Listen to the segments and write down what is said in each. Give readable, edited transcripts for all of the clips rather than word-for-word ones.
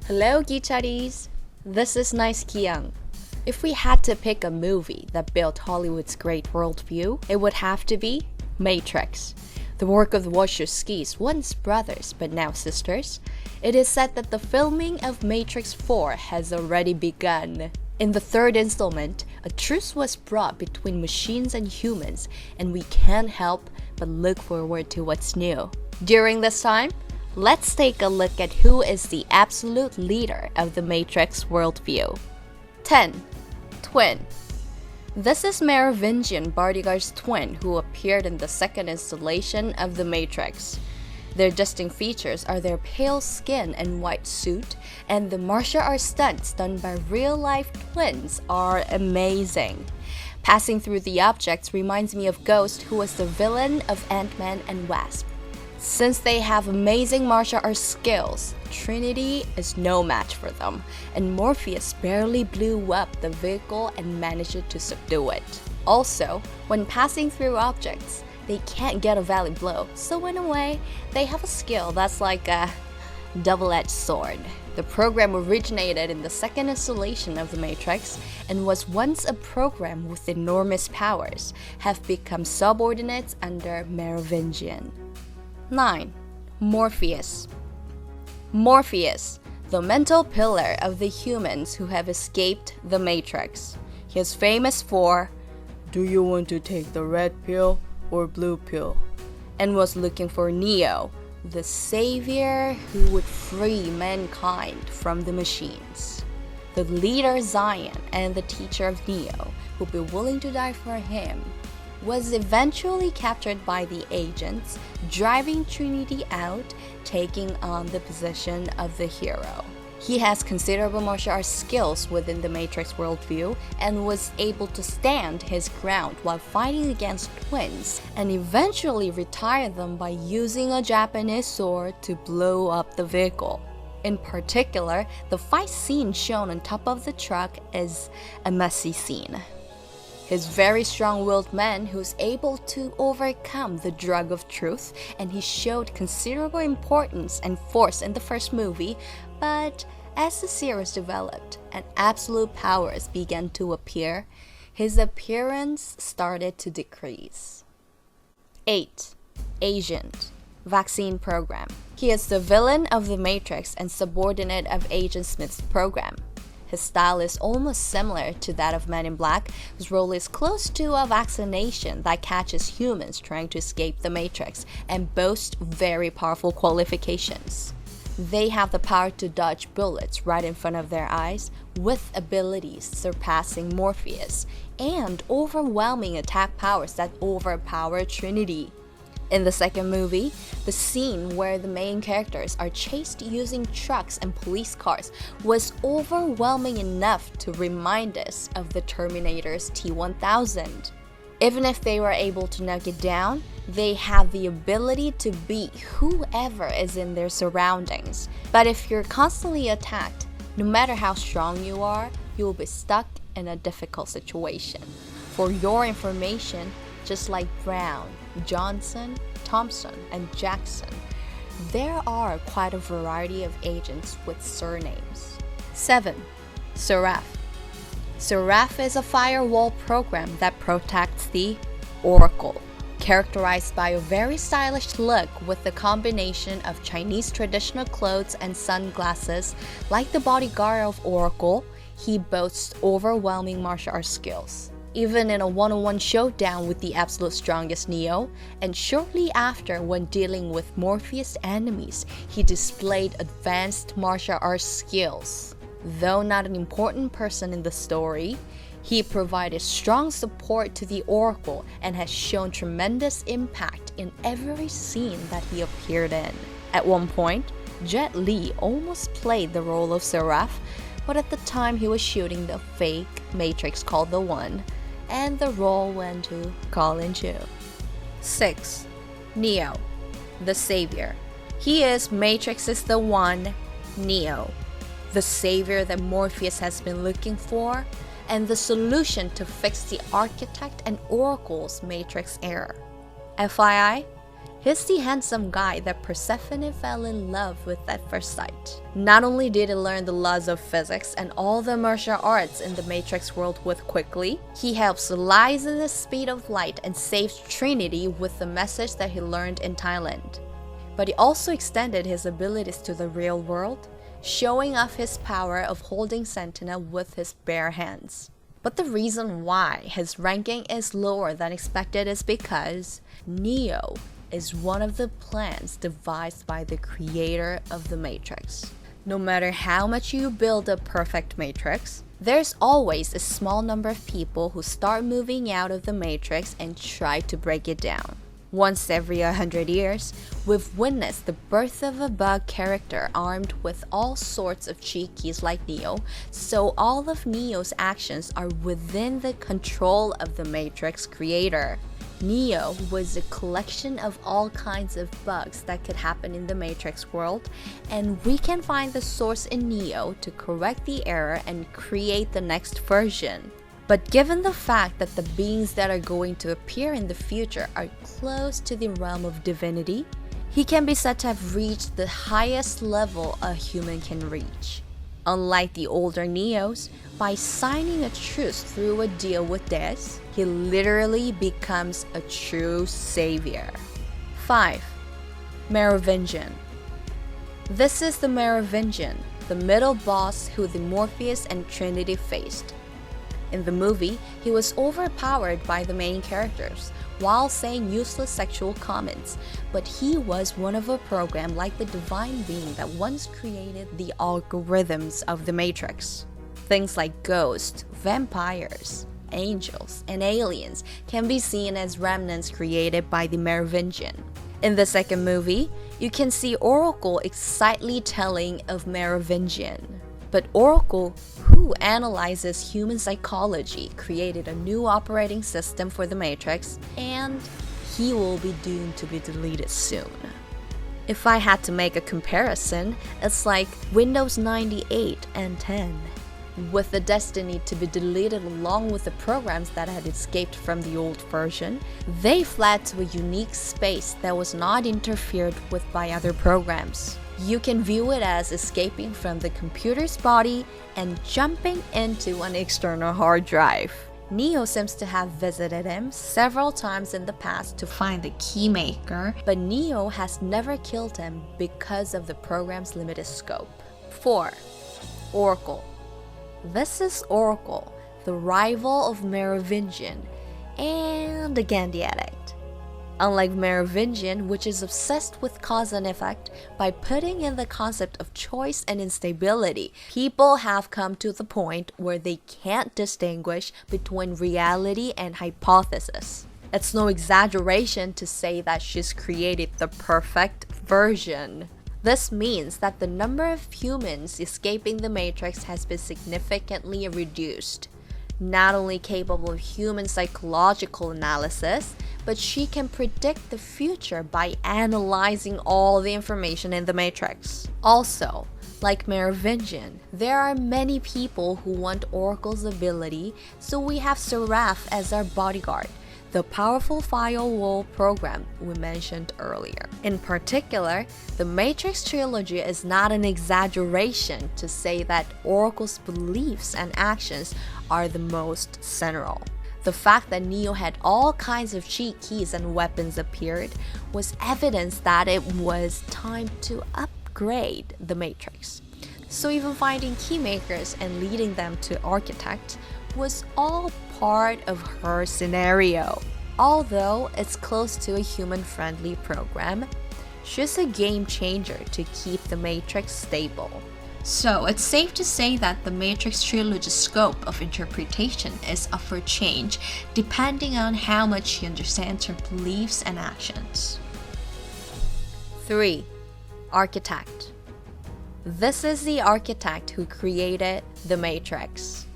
Hello, Geechaddies! This is Nice KiYoung. If we had to pick a movie that built Hollywood's great worldview, it would have to be Matrix. The work of the Wachowskis, once brothers but now sisters. It is said that the filming of Matrix 4 has already begun. In the third installment, a truce was brought between machines and humans, and we can't help but look forward to what's new. During this time, let's take a look at who is the absolute leader of the Matrix worldview. 10. Twin. This is Merovingian bodyguard's twin who appeared in the second installation of the Matrix. Their distinct features are their pale skin and white suit, and the martial arts stunts done by real-life twins are amazing. Passing through the objects reminds me of Ghost, who was the villain of Ant-Man and Wasp. Since they have amazing martial arts skills, Trinity is no match for them, and Morpheus barely blew up the vehicle and managed to subdue it. Also, when passing through objects, they can't get a valid blow, so in a way, they have a skill that's like a double-edged sword. The program originated in the second installation of the Matrix and was once a program with enormous powers, have become subordinates under Merovingian. 9. Morpheus. Morpheus, the mental pillar of the humans who have escaped the Matrix. He is famous for, "Do you want to take the red pill or blue pill?" and was looking for Neo, the savior who would free mankind from the machines. The leader Zion and the teacher of Neo, who'd be willing to die for him, was eventually captured by the agents, driving Trinity out, taking on the position of the hero. He has considerable martial arts skills within the Matrix worldview and was able to stand his ground while fighting against twins and eventually retire them by using a Japanese sword to blow up the vehicle. In particular, the fight scene shown on top of the truck is a messy scene. He's very strong-willed man who's able to overcome the drug of truth, and he showed considerable importance and force in the first movie, but as the series developed and absolute powers began to appear, his appearance started to decrease. 8. Agent. Vaccine Program. He is the villain of the Matrix and subordinate of Agent Smith's program. His style is almost similar to that of Men in Black, whose role is close to a vaccination that catches humans trying to escape the Matrix and boast very powerful qualifications. They have the power to dodge bullets right in front of their eyes, with abilities surpassing Morpheus, and overwhelming attack powers that overpower Trinity. In the second movie, the scene where the main characters are chased using trucks and police cars was overwhelming enough to remind us of the Terminator's T-1000. Even if they were able to knock it down, they have the ability to beat whoever is in their surroundings. But if you're constantly attacked, no matter how strong you are, you will be stuck in a difficult situation. For your information, just like Brown, Johnson, Thompson, and Jackson, there are quite a variety of agents with surnames. 7. Seraph. Seraph is a firewall program that protects the Oracle, characterized by a very stylish look with a combination of Chinese traditional clothes and sunglasses. Like the bodyguard of Oracle, he boasts overwhelming martial arts skills. Even in a one-on-one showdown with the absolute strongest Neo, and shortly after when dealing with Morpheus' enemies, he displayed advanced martial arts skills. Though not an important person in the story, he provided strong support to the Oracle and has shown tremendous impact in every scene that he appeared in. At one point, Jet Li almost played the role of Seraph, but at the time he was shooting the fake Matrix called The One, and the role went to Colin Chu. 6. Neo, the Savior. He is Matrix's The One, Neo, the savior that Morpheus has been looking for, and the solution to fix the Architect and Oracle's Matrix error. FYI, He's the handsome guy that Persephone fell in love with at first sight. Not only did he learn the laws of physics and all the martial arts in the Matrix world with quickly, he helps Lies in the speed of light and saves Trinity with the message that he learned in Thailand. But he also extended his abilities to the real world, showing off his power of holding Sentinel with his bare hands. But the reason why his ranking is lower than expected is because Neo is one of the plans devised by the creator of the Matrix. No matter how much you build a perfect Matrix, there's always a small number of people who start moving out of the Matrix and try to break it down. Once every 100 years, we've witnessed the birth of a bug character armed with all sorts of cheat keys like Neo, so all of Neo's actions are within the control of the Matrix creator. Neo was a collection of all kinds of bugs that could happen in the Matrix world, and we can find the source in Neo to correct the error and create the next version. But given the fact that the beings that are going to appear in the future are close to the realm of divinity, he can be said to have reached the highest level a human can reach. Unlike the older Neos, by signing a truce through a deal with Des, he literally becomes a true savior. 5. Merovingian. This is the Merovingian, the middle boss who the Morpheus and Trinity faced. In the movie, he was overpowered by the main characters while saying useless sexual comments, but he was one of a program like the divine being that once created the algorithms of the Matrix. Things like ghosts, vampires, angels, and aliens can be seen as remnants created by the Merovingian. In the second movie, you can see Oracle excitedly telling of Merovingian. But Oracle, who analyzes human psychology, created a new operating system for the Matrix, and he will be doomed to be deleted soon. If I had to make a comparison, it's like Windows 98 and 10. With the destiny to be deleted along with the programs that had escaped from the old version, they fled to a unique space that was not interfered with by other programs. You can view it as escaping from the computer's body and jumping into an external hard drive. Neo seems to have visited him several times in the past to find the keymaker, but Neo has never killed him because of the program's limited scope. 4. Oracle. This is Oracle, the rival of Merovingian, and again the addict. Unlike Merovingian, which is obsessed with cause and effect, by putting in the concept of choice and instability, people have come to the point where they can't distinguish between reality and hypothesis. It's no exaggeration to say that she's created the perfect version. This means that the number of humans escaping the Matrix has been significantly reduced. Not only capable of human psychological analysis, but she can predict the future by analyzing all the information in the Matrix. Also, like Merovingian, there are many people who want Oracle's ability, so we have Seraph as our bodyguard, the powerful firewall program we mentioned earlier. In particular, the Matrix trilogy is not an exaggeration to say that Oracle's beliefs and actions are the most central. The fact that Neo had all kinds of cheat keys and weapons appeared was evidence that it was time to upgrade the Matrix. So even finding keymakers and leading them to Architect was all part of her scenario. Although it's close to a human-friendly program, she's a game changer to keep the Matrix stable. So it's safe to say that the Matrix trilogy's scope of interpretation is up for change depending on how much she understands her beliefs and actions. 3. Architect. This is the architect who created the Matrix.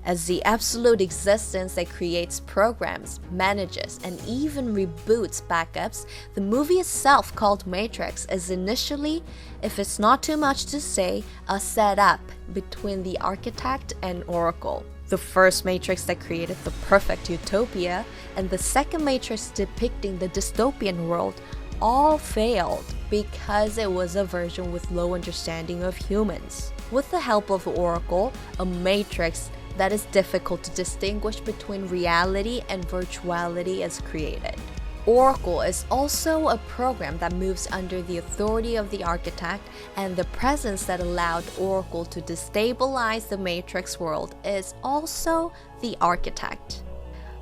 As the absolute existence that creates programs, manages, and even reboots backups, the movie itself called Matrix is initially, if it's not too much to say, a setup between the architect and Oracle. The first Matrix that created the perfect utopia, and the second Matrix depicting the dystopian world all failed because it was a version with low understanding of humans. With the help of Oracle, a Matrix that is difficult to distinguish between reality and virtuality is created. Oracle is also a program that moves under the authority of the architect, and the presence that allowed Oracle to destabilize the Matrix world is also the architect.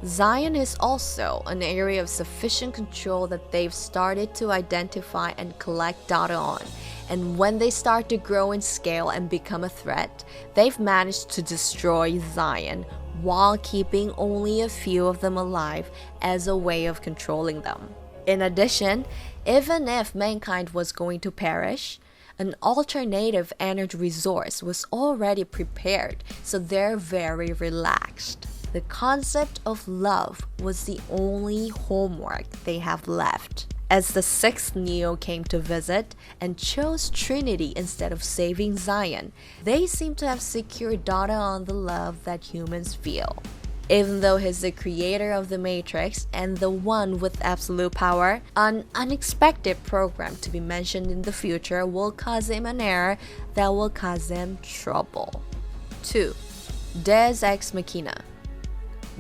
Zion is also an area of sufficient control that they've started to identify and collect data on, and when they start to grow in scale and become a threat, they've managed to destroy Zion while keeping only a few of them alive as a way of controlling them. In addition, even if mankind was going to perish, an alternative energy resource was already prepared, so they're very relaxed. The concept of love was the only homework they have left. As the sixth Neo came to visit and chose Trinity instead of saving Zion, they seem to have secured data on the love that humans feel. Even though he's the creator of the Matrix and the one with absolute power, an unexpected program to be mentioned in the future will cause him an error that will cause him trouble. 2. Desex Machina.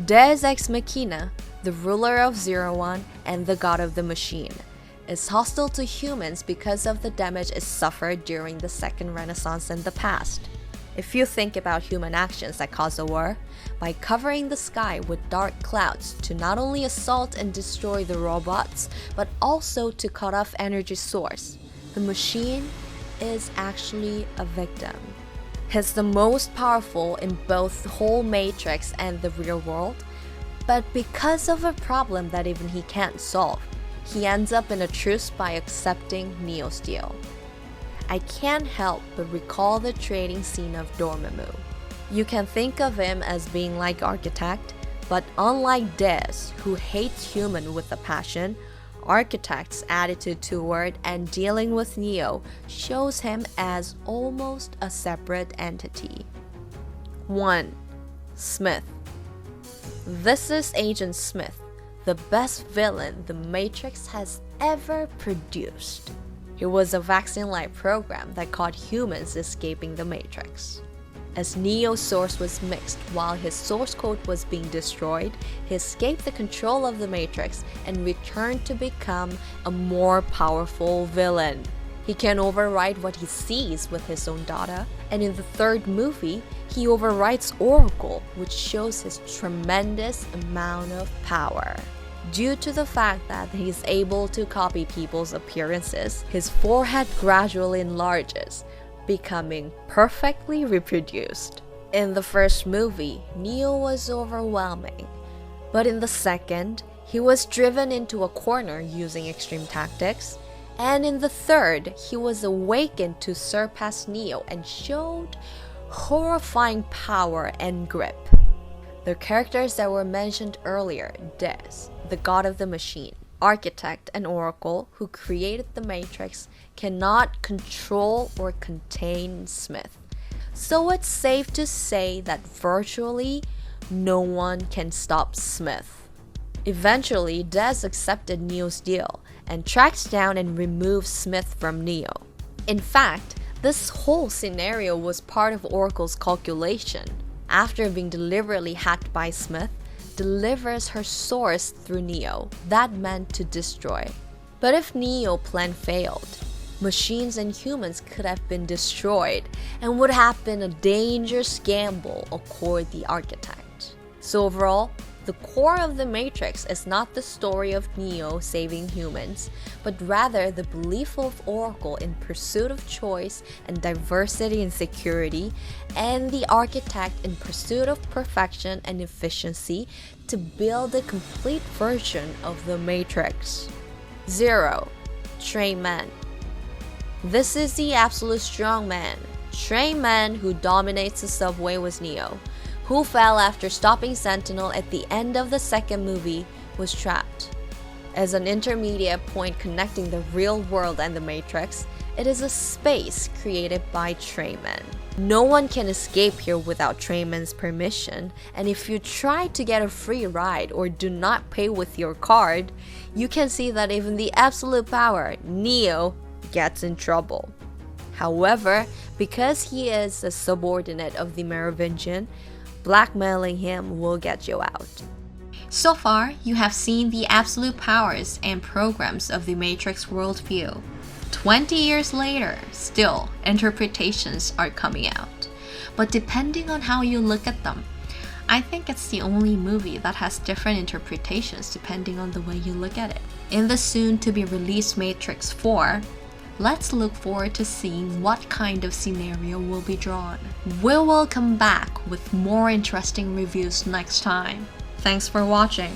Desex Machina, the ruler of Zero One and the god of the machine, is hostile to humans because of the damage it suffered during the Second Renaissance in the past. If you think about human actions that cause a war, by covering the sky with dark clouds to not only assault and destroy the robots, but also to cut off energy source, the machine is actually a victim. He's the most powerful in both the whole Matrix and the real world, but because of a problem that even he can't solve, he ends up in a truce by accepting Neo's deal. I can't help but recall the trading scene of Dormammu. You can think of him as being like Architect, but unlike Des, who hates human with a passion, Architect's attitude toward and dealing with Neo shows him as almost a separate entity. 1. Smith. This is Agent Smith, the best villain the Matrix has ever produced. It was a vaccine-like program that caught humans escaping the Matrix. As Neo's source was mixed while his source code was being destroyed, he escaped the control of the Matrix and returned to become a more powerful villain. He can override what he sees with his own data, and in the third movie, he overrides Oracle, which shows his tremendous amount of power. Due to the fact that he's able to copy people's appearances, his forehead gradually enlarges, becoming perfectly reproduced. In the first movie, Neo was overwhelming, but in the second, he was driven into a corner using extreme tactics, and in the third, he was awakened to surpass Neo and showed horrifying power and grip. The characters that were mentioned earlier, Des, the god of the machine, Architect, and Oracle, who created the Matrix, cannot control or contain Smith. So it's safe to say that virtually no one can stop Smith. Eventually, Des accepted Neo's deal and tracks down and removes Smith from Neo. In fact, this whole scenario was part of Oracle's calculation. After being deliberately hacked by Smith, delivers her source through Neo. That meant to destroy. But if Neo's plan failed, machines and humans could have been destroyed and would have been a dangerous gamble according to the architect. So overall, the core of the Matrix is not the story of Neo saving humans, but rather the belief of Oracle in pursuit of choice and diversity and security, and the architect in pursuit of perfection and efficiency to build a complete version of the Matrix. 0. Trainmen. This is the absolute strongman. Trainmen who dominates the subway was Neo, who fell after stopping Sentinel at the end of the second movie, was trapped. As an intermediate point connecting the real world and the Matrix, It is a space created by Trainmen. No one can escape here without Trainmen's permission, and if you try to get a free ride or do not pay with your card, you can see that even the absolute power, Neo, gets in trouble. However, because he is a subordinate of the Merovingian, blackmailing him will get you out. So far, you have seen the absolute powers and programs of the Matrix worldview. 20 years later, still, interpretations are coming out. But depending on how you look at them, I think it's the only movie that has different interpretations depending on the way you look at it. In the soon-to-be-released Matrix 4, let's look forward to seeing what kind of scenario will be drawn. We will come back with more interesting reviews next time. Thanks for watching.